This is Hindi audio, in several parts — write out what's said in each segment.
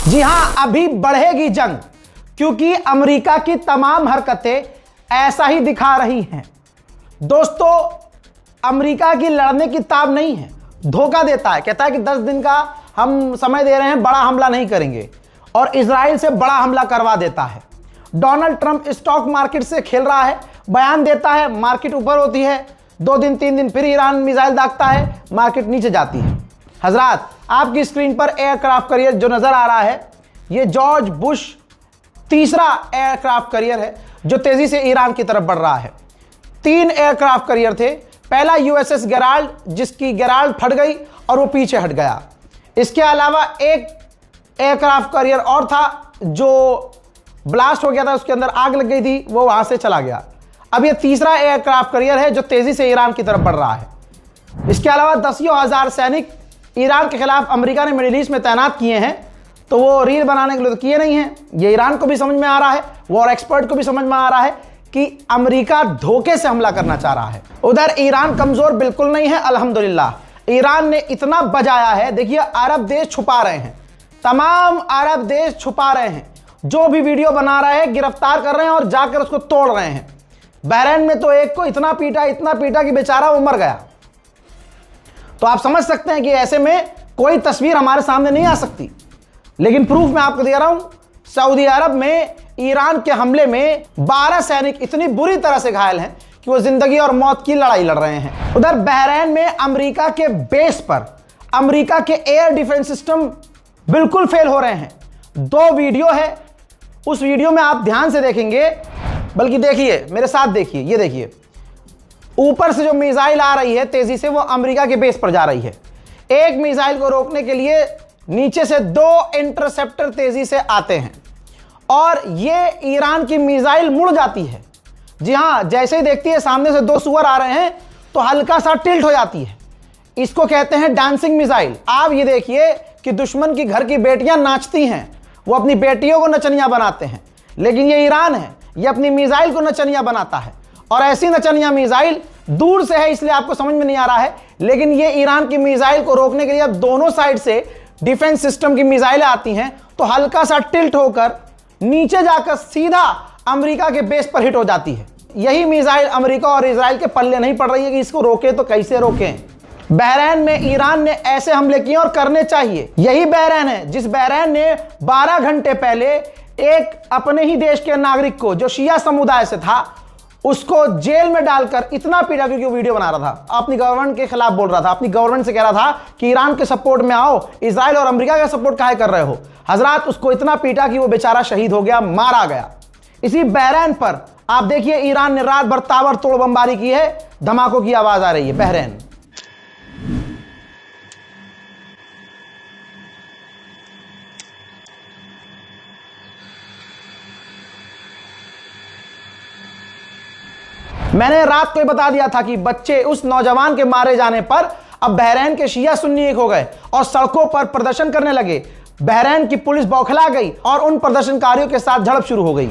जी हां, अभी बढ़ेगी जंग, क्योंकि अमेरिका की तमाम हरकतें ऐसा ही दिखा रही हैं। दोस्तों, अमेरिका की लड़ने की ताब नहीं है, धोखा देता है, कहता है कि 10 दिन का हम समय दे रहे हैं, बड़ा हमला नहीं करेंगे, और इजराइल से बड़ा हमला करवा देता है। डोनाल्ड ट्रंप स्टॉक मार्केट से खेल रहा है, बयान देता है, मार्केट ऊपर होती है, 2 दिन 3 दिन फिर ईरान मिसाइल दागता है, मार्केट नीचे जाती है। हजरात, आपकी स्क्रीन पर एयरक्राफ्ट कैरियर जो नजर आ रहा है, यह जॉर्ज बुश तीसरा एयरक्राफ्ट कैरियर है जो तेजी से ईरान की तरफ बढ़ रहा है। 3 एयरक्राफ्ट कैरियर थे। पहला यूएसएस गेराल्ड, जिसकी गेराल्ड फट गई और वो पीछे हट गया। इसके अलावा एक एयरक्राफ्ट कैरियर और था जो ब्लास्ट हो गया था, उसके अंदर आग लग गई थी, वो वहां से चला गया। अब ये तीसरा एयरक्राफ्ट कैरियर है जो तेजी से ईरान की तरफ बढ़ रहा है। इसके अलावा 10,000 सैनिक ईरान के खिलाफ अमेरिका ने मिडिल ईस्ट में तैनात किए हैं, तो वो रील बनाने के लिए तो किए नहीं हैं। ये ईरान को भी समझ में आ रहा है, वॉर एक्सपर्ट को भी समझ में आ रहा है कि अमेरिका धोखे से हमला करना चाह रहा है। उधर ईरान कमजोर बिल्कुल नहीं है, अल्हम्दुलिल्लाह। ईरान ने इतना बजाया है, देखिए अरब देश छुपा रहे हैं, तमाम अरब देश छुपा रहे हैं, जो भी वीडियो बना रहे हैं गिरफ्तार कर रहे हैं और जाकर उसको तोड़ रहे हैं। बहरीन में तो एक को इतना पीटा कि बेचारा वो मर गया। तो आप समझ सकते हैं कि ऐसे में कोई तस्वीर हमारे सामने नहीं आ सकती, लेकिन प्रूफ मैं आपको दे रहा हूं। सऊदी अरब में ईरान के हमले में 12 सैनिक इतनी बुरी तरह से घायल हैं कि वो जिंदगी और मौत की लड़ाई लड़ रहे हैं। उधर बहरीन में अमेरिका के बेस पर अमेरिका के एयर डिफेंस सिस्टम बिल्कुल फेल हो रहे हैं। 2 वीडियो है, उस वीडियो में आप ध्यान से देखेंगे, बल्कि देखिए मेरे साथ, देखिए, ये देखिए, ऊपर से जो मिसाइल आ रही है तेजी से, वो अमेरिका के बेस पर जा रही है। एक मिसाइल को रोकने के लिए नीचे से 2 इंटरसेप्टर तेजी से आते हैं और ये ईरान की मिसाइल मुड़ जाती है। जी हां, जैसे ही देखती है सामने से 2 सुअर आ रहे हैं तो हल्का सा टिल्ट हो जाती है। इसको कहते हैं डांसिंग मिसाइल। आप ये देखिए कि दुश्मन की घर की बेटियां नाचती हैं, वो अपनी बेटियों को नचनिया बनाते हैं, लेकिन ये ईरान है, ये अपनी मिसाइल को नचनिया बनाता है। और ऐसी नचनिया मिसाइल दूर से है, इसलिए आपको समझ में नहीं आ रहा है, लेकिन ये ईरान की मिसाइल को रोकने के लिए अब दोनों साइड से डिफेंस सिस्टम की मिसाइलें आती हैं, तो हल्का सा टिल्ट होकर नीचे जाकर सीधा अमेरिका के बेस पर हिट हो जाती है। यही मिसाइल अमेरिका और इजराइल के पल्ले नहीं पड़ रही है कि इसको रोके तो कैसे रोकें। बहरीन में ईरान ने ऐसे हमले किए और करने चाहिए। यही बहरीन है जिस बहरीन ने 12 घंटे पहले एक अपने ही देश के नागरिक को, जो शिया समुदाय से था, उसको जेल में डालकर इतना पीटा, क्योंकि वो वीडियो बना रहा था, अपनी गवर्नमेंट के खिलाफ बोल रहा था, अपनी गवर्नमेंट से कह रहा था कि ईरान के सपोर्ट में आओ, इजराइल और अमेरिका का सपोर्ट काहे कर रहे हो। हजरात, उसको इतना पीटा कि वो बेचारा शहीद हो गया, मारा गया। इसी बहरीन पर आप देखिए ईरान ने रात भर ताबड़तोड़ बमबारी की है, धमाकों की आवाज आ रही है बहरीन। मैंने रात को ही बता दिया था कि बच्चे उस नौजवान के मारे जाने पर अब बहरीन के शिया सुन्नी एक हो गए और सड़कों पर प्रदर्शन करने लगे। बहरीन की पुलिस बौखला गई और उन प्रदर्शनकारियों के साथ झड़प शुरू हो गई।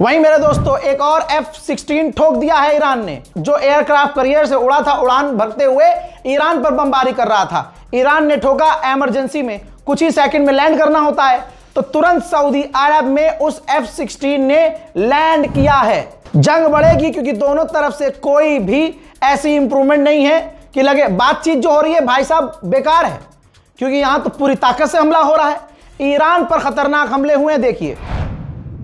वहीं मेरे दोस्तों एक और F-16 ठोक दिया है ईरान ने, जो एयरक्राफ्ट कैरियर से उड़ा था, उड़ान भरते हुए ईरान पर बमबारी कर रहा था। ईरान ने ठोका, इमरजेंसी में कुछ ही सेकंड में लैंड करना होता है, तो तुरंत सऊदी अरब में उस F-16 ने लैंड किया है। जंग बढ़ेगी क्योंकि दोनों तरफ से कोई भी ऐसी इंप्रूवमेंट नहीं है कि लगे बातचीत जो हो रही है भाई साहब बेकार है, क्योंकि यहां तो पूरी ताकत से हमला हो रहा है। ईरान पर खतरनाक हमले हुए हैं, देखिए।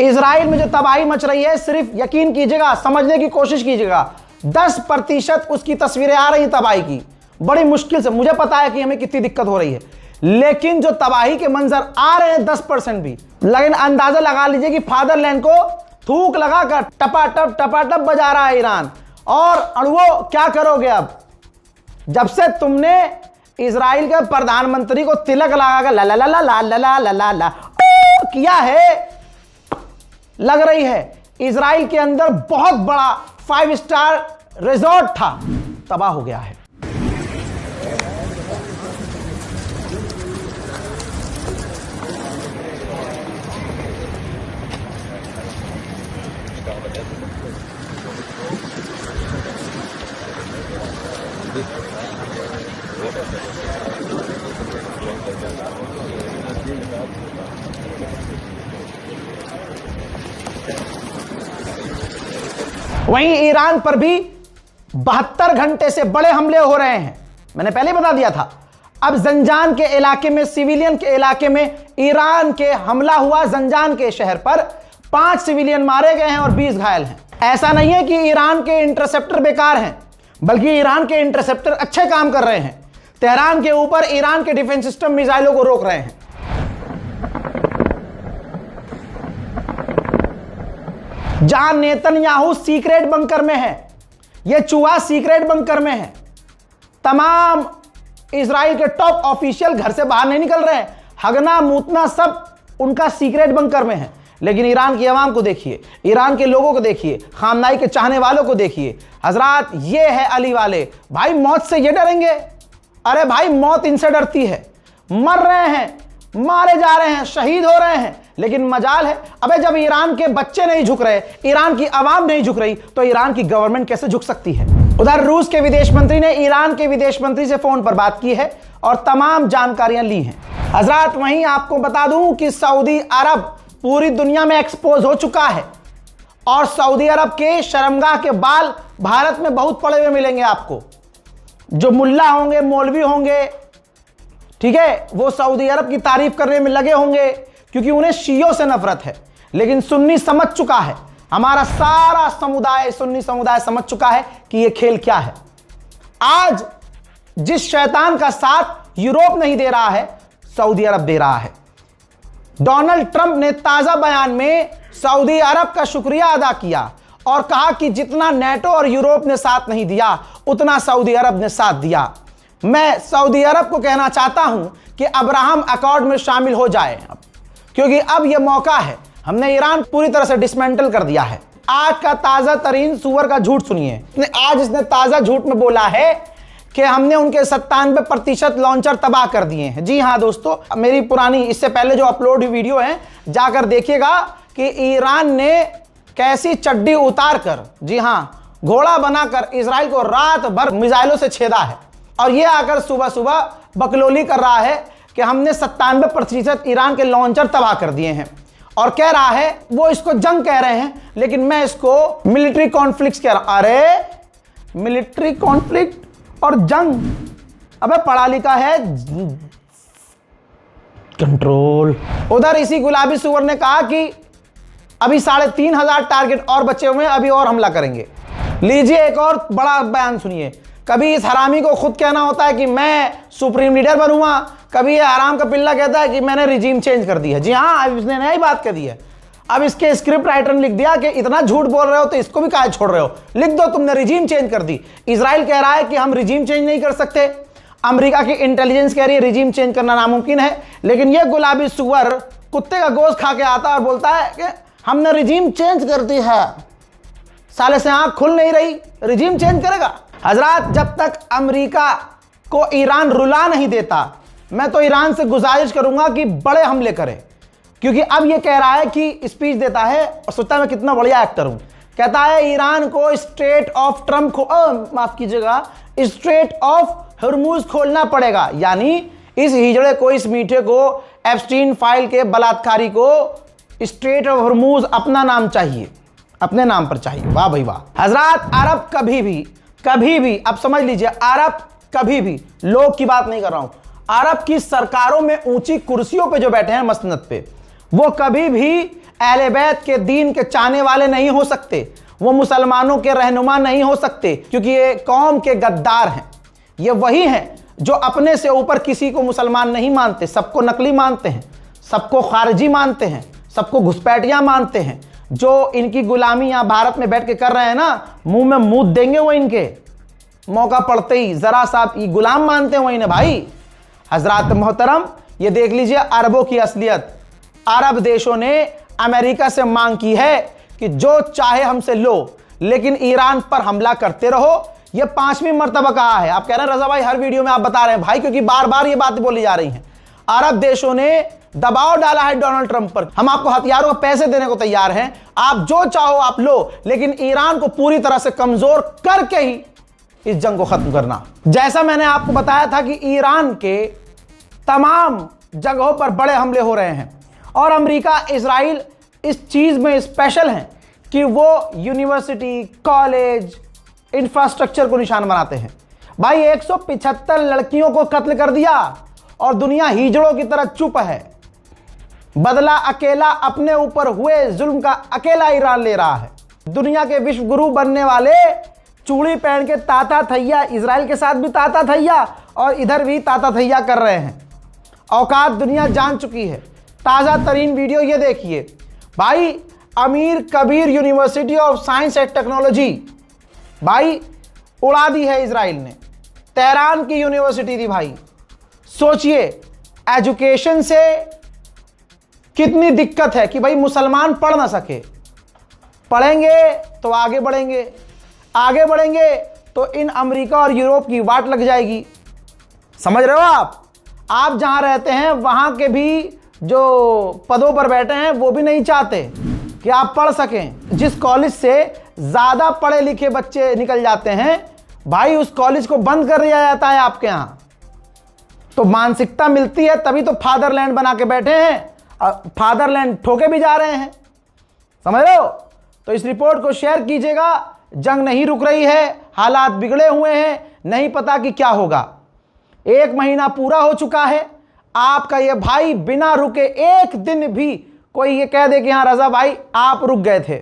इजराइल में जो तबाही मच रही है, सिर्फ यकीन कीजिएगा, समझने की कोशिश कीजिएगा, 10% उसकी तस्वीरें आ रही हैं तबाही की। बड़ी मुश्किल से, मुझे पता है कि हमें कितनी दिक्कत हो रही है, लेकिन जो तबाही के मंजर आ रहे हैं 10% भी, लेकिन अंदाजा लगा लीजिए कि फादरलैंड को थूक लगाकर टपाटप बजा रहा है ईरान। और अड़ुओ क्या करोगे अब, जब से तुमने इजराइल के प्रधानमंत्री को तिलक लगाकर ला ला ला ला ला ला ला ला ला किया है, लग रही है इजराइल के अंदर बहुत बड़ा 5 स्टार रिजॉर्ट था, तबाह हो गया है। वहीं ईरान पर भी 72 घंटे से बड़े हमले हो रहे हैं। मैंने पहले बता दिया था। अब जंजान के इलाके में, सिविलियन के इलाके में ईरान के हमला हुआ। जंजान के शहर पर 5 सिविलियन मारे गए हैं और 20 घायल हैं। ऐसा नहीं है कि ईरान के इंटरसेप्टर बेकार हैं, बल्कि ईरान के इंटरसेप्टर अच्छे काम कर रहे हैं। तेहरान के ऊपर ईरान के डिफेंस सिस्टम मिसाइलों को रोक रहे हैं। जहां नेतन्याहू सीक्रेट बंकर में है, यह चूहा सीक्रेट बंकर में है। तमाम इजराइल के टॉप ऑफिशियल घर से बाहर नहीं निकल रहे हैं, हगना मूतना सब उनका सीक्रेट बंकर में है। लेकिन ईरान की आवाम को देखिए, ईरान के लोगों को देखिए, खामनाई के चाहने वालों को देखिए। हजरात, ये है अली वाले। भाई मौत से ये डरेंगे? अरे भाई, मौत इनसे डरती है। मर रहे हैं, मारे जा रहे हैं, शहीद हो रहे हैं, लेकिन मजाल है। अबे जब ईरान के बच्चे नहीं झुक रहे, ईरान की आवाम नहीं झुक रही, तो ईरान की गवर्नमेंट कैसे झुक सकती है? उधर रूस के विदेश मंत्री ने ईरान के विदेश मंत्री से फोन पर बात की है और तमाम जानकारियां ली हैं। हजरात, वहीं आपको बता दूं कि सऊदी अरब पूरी दुनिया में एक्सपोज हो चुका है और सऊदी अरब के शर्मगाह के बाल भारत में बहुत पड़े हुए मिलेंगे आपको। जो मुल्ला होंगे, मौलवी होंगे, ठीक है, वो सऊदी अरब की तारीफ करने में लगे होंगे क्योंकि उन्हें शियों से नफरत है। लेकिन सुन्नी समझ चुका है, हमारा सारा समुदाय, सुन्नी समुदाय समझ चुका है कि यह खेल क्या है। आज जिस शैतान का साथ यूरोप नहीं दे रहा है, सऊदी अरब दे रहा है। डोनाल्ड ट्रंप ने ताजा बयान में सऊदी अरब का शुक्रिया अदा किया और कहा कि जितना नेटो और यूरोप ने साथ नहीं दिया, उतना सऊदी अरब ने साथ दिया। मैं सऊदी अरब को कहना चाहता हूं कि अब्राहम अकॉर्ड में शामिल हो जाए, क्योंकि अब यह मौका है। हमने ईरान पूरी तरह से डिसमेंटल कर दिया है। आज का ताजा तरीन सुअर का झूठ सुनिए। आज इसने ताजा झूठ में बोला है कि हमने उनके 97% लॉन्चर तबाह कर दिए हैं। जी हां दोस्तों, मेरी पुरानी, इससे पहले जो अपलोड हुई वीडियो है, जाकर देखिएगा कि ईरान ने कैसी चड्डी उतार कर, जी हां, घोड़ा बनाकर इजराइल को रात भर मिसाइलों से छेदा है। और ये आकर सुबह सुबह बकलोली कर रहा है कि हमने 97% ईरान के लॉन्चर तबाह कर दिए हैं। और कह रहा है, वो इसको जंग कह रहे हैं, लेकिन मैं इसको मिलिट्री कॉन्फ्लिक्ट कह रहा हूं। अरे मिलिट्री कॉन्फ्लिक्ट और जंग, अबे पढ़ा लिखा है कंट्रोल। उधर इसी गुलाबी सुअर ने कहा कि अभी 3,500 टारगेट और बचे हुए हैं, अभी और हमला करेंगे। लीजिए एक और बड़ा बयान सुनिए। कभी इस हरामी को खुद कहना होता है कि मैं सुप्रीम लीडर बनूंगा, कभी ये हराम का पिल्ला कहता है कि मैंने रिजीम चेंज कर दी है। जी हाँ, अब इसने नई बात कर दी है। अब इसके स्क्रिप्ट राइटर ने लिख दिया कि इतना झूठ बोल रहे हो तो इसको भी काहे छोड़ रहे हो, लिख दो तुमने रिजीम चेंज कर दी। इजराइल कह रहा है कि हम रिजीम चेंज नहीं कर सकते, अमेरिका की इंटेलिजेंस कह रही है रिजीम चेंज करना नामुमकिन है, लेकिन यह गुलाबी सुअर कुत्ते का गोश्त खा के आता है और बोलता है कि हमने रिजीम चेंज कर दी है। साले से आंख खुल नहीं रही, रिजीम चेंज करेगा। हजरात, जब तक अमेरिका को ईरान रुला नहीं देता, मैं तो ईरान से गुजारिश करूंगा कि बड़े हमले करें, क्योंकि अब यह कह रहा है कि स्पीच देता है और सोचता है मैं कितना बढ़िया एक्टर हूं। कहता है ईरान को स्ट्रेट ऑफ ट्रम्प माफ कीजिएगा, स्ट्रेट ऑफ हॉर्मुज खोलना पड़ेगा, यानी इस हिजड़े को, इस मीठे को, एप्स्टीन फाइल के बलात्कारी को स्ट्रेट ऑफ हॉर्मुज अपना नाम चाहिए, अपने नाम पर चाहिए। वाह भाई वाह। हजरात, अरब कभी भी अब समझ लीजिए, अरब कभी भी, लोग की बात नहीं कर रहा हूं, अरब की सरकारों में ऊंची कुर्सियों पे जो बैठे हैं मसनद पे, वो कभी भी अहले बैत के दीन के चाहने वाले नहीं हो सकते, वो मुसलमानों के रहनुमा नहीं हो सकते, क्योंकि ये कौम के गद्दार हैं। ये वही हैं जो अपने से ऊपर किसी को मुसलमान नहीं मानते, सबको नकली मानते हैं, सबको खारजी मानते हैं, सबको घुसपैठिया मानते हैं। जो इनकी गुलामी यहां भारत में बैठ के कर रहे हैं ना, मुंह में मूत देंगे वो इनके, मौका पड़ते ही जरा सा ये गुलाम मानते हैं वो इन्हें भाई। हजरात मोहतरम, ये देख लीजिए अरबों की असलियत। अरब देशों ने अमेरिका से मांग की है कि जो चाहे हमसे लो, लेकिन ईरान पर हमला करते रहो। ये 5वीं मर्तबा कहा है। आप कह रहे हैं रजा भाई हर वीडियो में आप बता रहे हैं, भाई क्योंकि बार बार ये बातें बोली जा रही हैं। अरब देशों ने दबाव डाला है डोनाल्ड ट्रंप पर, हम आपको हथियारों के पैसे देने को तैयार हैं, आप जो चाहो आप लो, लेकिन ईरान को पूरी तरह से कमजोर करके ही इस जंग को खत्म करना। जैसा मैंने आपको बताया था कि ईरान के तमाम जगहों पर बड़े हमले हो रहे हैं और अमेरिका, इजराइल इस चीज में स्पेशल हैं कि वो यूनिवर्सिटी, कॉलेज, इंफ्रास्ट्रक्चर को निशान बनाते हैं। भाई 175 लड़कियों को कत्ल कर दिया और दुनिया हिजड़ों की तरह चुप है। बदला अकेला अपने ऊपर हुए जुल्म का अकेला ईरान ले रहा है। दुनिया के विश्व गुरु बनने वाले चूड़ी पहन के ताता थैया, इजराइल के साथ भी ताता थैया और इधर भी ताता थैया कर रहे हैं। औकात दुनिया जान चुकी है। ताज़ा तरीन वीडियो ये देखिए भाई, अमीर Kabir university of science and technology भाई उड़ा दी है इजराइल ने। तेहरान की यूनिवर्सिटी थी भाई। सोचिए एजुकेशन से कितनी दिक्कत है कि भाई मुसलमान पढ़ ना सके। पढ़ेंगे तो आगे बढ़ेंगे, आगे बढ़ेंगे तो इन अमेरिका और यूरोप की वाट लग जाएगी। समझ रहे हो आप जहां रहते हैं वहां के भी जो पदों पर बैठे हैं वो भी नहीं चाहते कि आप पढ़ सकें। जिस कॉलेज से ज्यादा पढ़े लिखे बच्चे निकल जाते हैं भाई, उस कॉलेज को बंद कर दिया जाता है आपके यहां। तो मानसिकता मिलती है तभी तो फादरलैंड बना के बैठे हैं, फादरलैंड ठोके भी जा रहे हैं। समझ रहे हो? तो इस रिपोर्ट को शेयर कीजिएगा। जंग नहीं रुक रही है, हालात बिगड़े हुए हैं, नहीं पता कि क्या होगा। 1 महीना पूरा हो चुका है, आपका ये भाई बिना रुके एक दिन भी कोई ये कह दे कि हाँ रजा भाई आप रुक गए थे।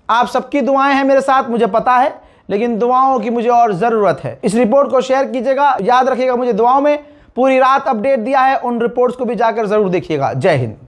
आप सबकी दुआएं हैं मेरे साथ, मुझे पता है, लेकिन दुआओं की मुझे और ज़रूरत है। इस रिपोर्ट को शेयर कीजिएगा, याद रखिएगा मुझे दुआओं में। पूरी रात अपडेट दिया है, उन रिपोर्ट्स को भी जाकर ज़रूर देखिएगा। जय हिंद।